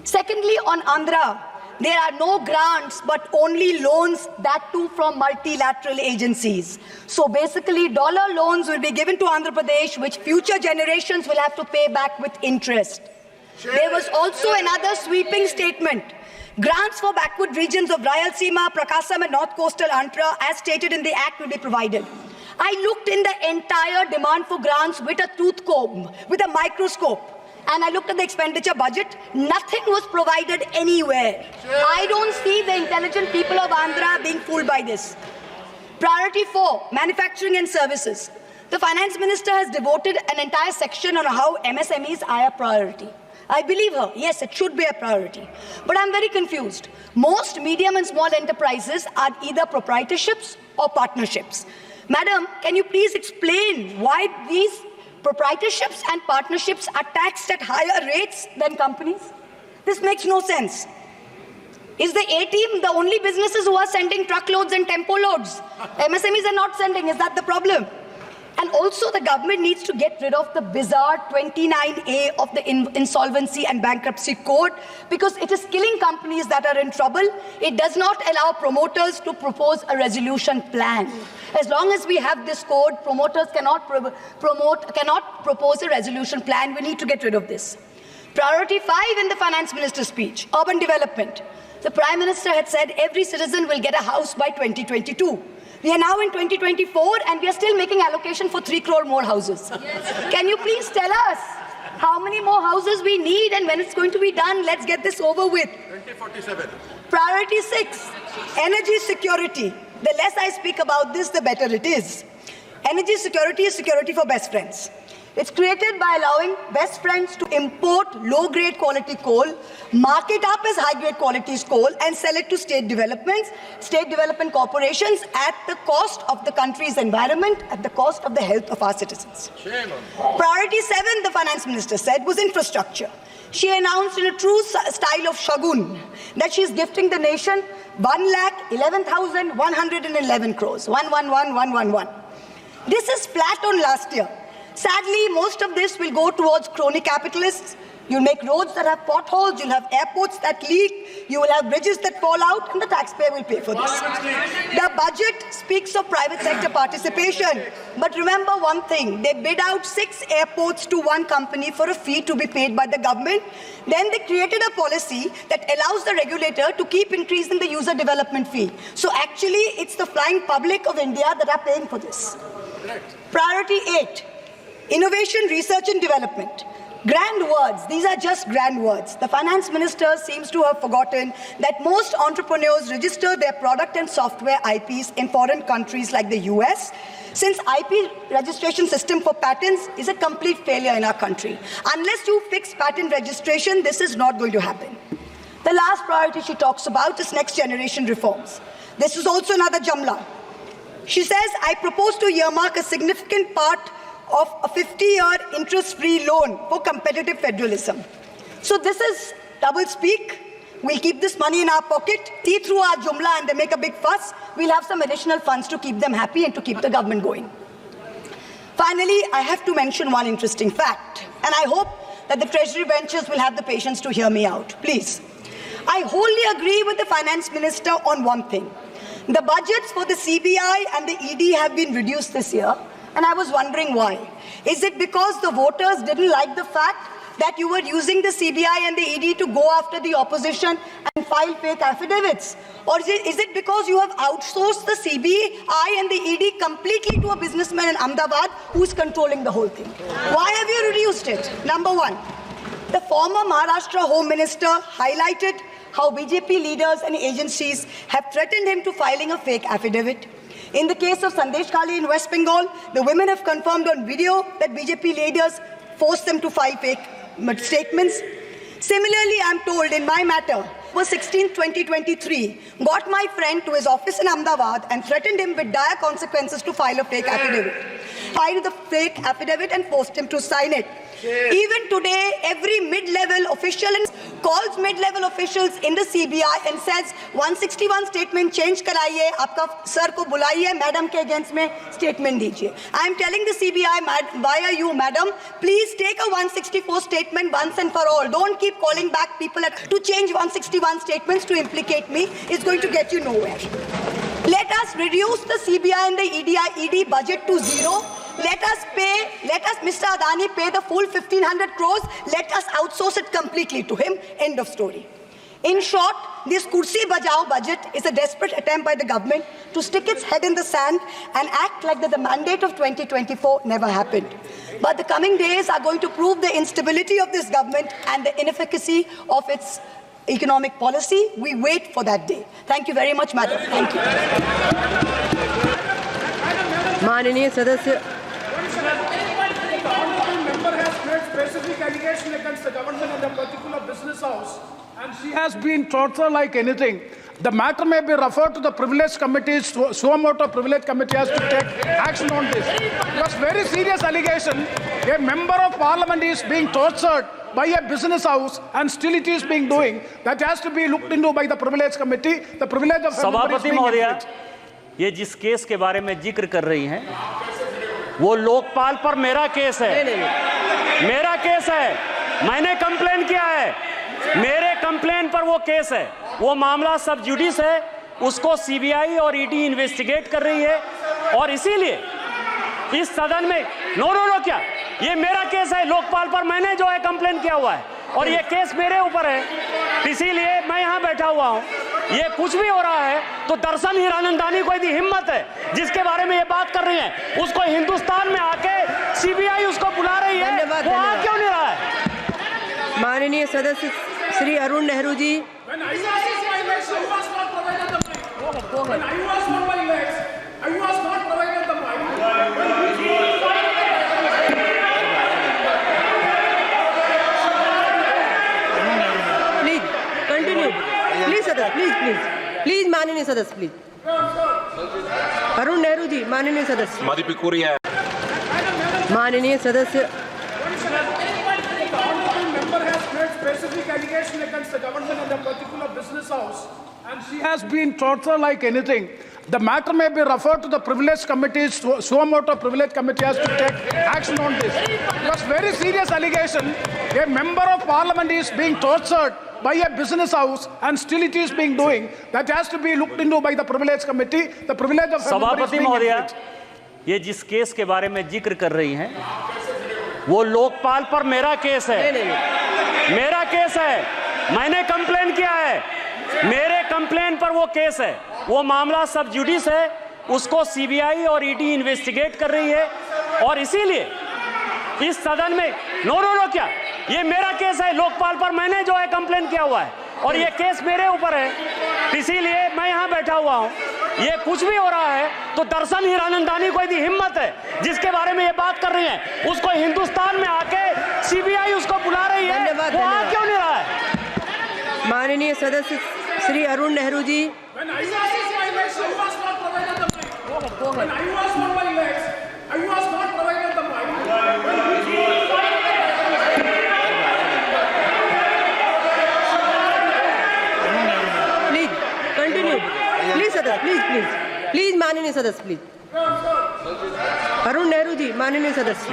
Secondly, on Andhra, there are no grants but only loans, that too from multilateral agencies. So basically, dollar loans will be given to Andhra Pradesh, which future generations will have to pay back with interest. There was also another sweeping statement. Grants for backward regions of Rayalaseema, Prakasam and North Coastal Andhra, as stated in the Act, will be provided. I looked in the entire demand for grants with a tooth comb, with a microscope. And I looked at the expenditure budget. Nothing was provided anywhere. I don't see the intelligent people of Andhra being fooled by this. Priority 4, manufacturing and services. The finance minister has devoted an entire section on how MSMEs are a priority. I believe her. Yes, it should be a priority. But I'm very confused. Most medium and small enterprises are either proprietorships or partnerships. Madam, can you please explain why these proprietorships and partnerships are taxed at higher rates than companies? This makes no sense. Is the A-team the only businesses who are sending truckloads and tempo loads? MSMEs are not sending. Is that the problem? And also the government needs to get rid of the bizarre 29A of the Insolvency and Bankruptcy Code, because it is killing companies that are in trouble. It does not allow promoters to propose a resolution plan. As long as we have this code, promoters cannot propose a resolution plan. We need to get rid of this. Priority 5 in the finance minister's speech, urban development. The Prime Minister had said every citizen will get a house by 2022. We are now in 2024 and we are still making allocation for 3 crore more houses. Yes. Can you please tell us how many more houses we need and when it's going to be done? Let's get this over with. 2047. Priority 6, energy security. The less I speak about this, the better it is. Energy security is security for best friends. It's created by allowing best friends to import low-grade quality coal, mark it up as high-grade quality coal, and sell it to state development corporations at the cost of the country's environment, at the cost of the health of our citizens. Priority 7, the finance minister said, was infrastructure. She announced in a true style of Shagun that she's gifting the nation 1,11,111 crores. 111,111. This is flat on last year. Sadly, most of this will go towards crony capitalists. You'll make roads that have potholes, you'll have airports that leak, you will have bridges that fall out, and the taxpayer will pay for this. The budget speaks of private sector participation. But remember one thing, they bid out 6 airports to one company for a fee to be paid by the government. Then they created a policy that allows the regulator to keep increasing the user development fee. So actually, it's the flying public of India that are paying for this. Priority 8. Innovation, research and development. Grand words. These are just grand words. The finance minister seems to have forgotten that most entrepreneurs register their product and software IPs in foreign countries like the US, since IP registration system for patents is a complete failure in our country. Unless you fix patent registration, this is not going to happen. The last priority she talks about is next generation reforms. This is also another Jamla. She says, I propose to earmark a significant part of a 50-year interest-free loan for competitive federalism. So this is double speak. We'll keep this money in our pocket, see through our Jumla and they make a big fuss. We'll have some additional funds to keep them happy and to keep the government going. Finally, I have to mention one interesting fact, and I hope that the Treasury benches will have the patience to hear me out. Please. I wholly agree with the Finance Minister on one thing. The budgets for the CBI and the ED have been reduced this year. And I was wondering why. Is it because the voters didn't like the fact that you were using the CBI and the ED to go after the opposition and file fake affidavits? Or is it because you have outsourced the CBI and the ED completely to a businessman in Ahmedabad who's controlling the whole thing? Why have you reduced it? Number one, the former Maharashtra Home Minister highlighted how BJP leaders and agencies have threatened him to filing a fake affidavit. In the case of Sandesh Khali in West Bengal, the women have confirmed on video that BJP leaders forced them to file fake statements. Similarly, I'm told in my matter, was 16, 2023, got my friend to his office in Ahmedabad and threatened him with dire consequences to file a fake affidavit. Filed the fake affidavit and forced him to sign it. Even today, every mid-level official calls mid-level officials in the CBI and says 161 statement change कराइए, आपका sir को बुलाइए, madam के against में statement दीजिए. I am telling the CBI via you, madam, please take a 164 statement once and for all. Don't keep calling back people to change 161 statements to implicate me. It's going to get you nowhere. Let us reduce the CBI and the ED budget to zero. Let us, Mr. Adani, pay the full 1,500 crores. Let us outsource it completely to him. End of story. In short, this Kursi Bajao budget is a desperate attempt by the government to stick its head in the sand and act like that the mandate of 2024 never happened. But the coming days are going to prove the instability of this government and the inefficacy of its economic policy. We wait for that day. Thank you very much, madam. Thank you. माननीय सदस्य member has made specific allegation against the government and the particular business house, and she has been tortured like anything. The matter may be referred to the privilege committee. Suo privilege committee has to take action on this. Because very serious allegation. A member of parliament is being tortured by a business house, and still it is being doing. That has to be looked into by the privilege committee. The privilege of सभापति महोदया, ये जिस case के बारे में जिक्र कर रही हैं, वो लोकपाल पर मेरा केस है। मेरा केस है, मैंने कंप्लेन किया है, मेरे कंप्लेन पर वो केस है। वो मामला सब जुडिस है, उसको सीबीआई और ईडी इन्वेस्टिगेट कर रही है, और इसीलिए इस सदन में नो क्या, ये मेरा केस है, लोकपाल पर मैंने जो है कंप्लेन किया हुआ है, और ये केस मेरे ऊपर है, इसीलिए मैं यहाँ बैठा हुआ हूँ। ये कुछ भी हो रहा है तो दरअसल हीरानंदानी को यदि हिम्मत है, जिसके बारे में ये बात कर रही है, उसको हिंदुस्तान में आके सीबीआई उसको बुला रही है, वो आ क्यों नहीं रहा है? माननीय सदस्य श्री अरुण नेहरू जी। प्लीज माननीय सदस्य, प्लीज अरुण नेहरू जी, माननीय सदस्य, माननीय सदस्य member has made specific allegation against the government and the particular business house, and she has been tortured like anything. The matter may be referred to the privilege committee. Suo privilege committee has to take action on this. Because very serious allegation. A member of parliament is being tortured by a business house, and still it is being doing. That has to be looked into by the privilege committee. The privilege of सभापति महोदया, ये जिस case के बारे में जिक्र कर रही हैं, वो लोकपाल पर मेरा केस है। मेरा केस है, मैंने कंप्लेन किया है, मेरे कंप्लेन पर वो केस है। वो मामला सब जुडिस है, उसको सीबीआई और ईडी इन्वेस्टिगेट कर रही है, और इसीलिए इस सदन में नो क्या, ये मेरा केस है, लोकपाल पर मैंने जो है कंप्लेन किया हुआ है, और ये केस मेरे ऊपर है, इसीलिए मैं यहाँ बैठा हुआ हूँ। ये कुछ भी हो रहा है तो दरअसल हीरानंदानी को यदि हिम्मत है, जिसके बारे में ये बात कर रही है, उसको हिंदुस्तान में आके सीबीआई उसको बुला रही है, वो आ क्यों नहीं रहा है? माननीय सदस्य श्री अरुण नेहरू जी। प्लीज माननीय सदस्य, प्लीज अरुण नेहरू जी, माननीय सदस्य।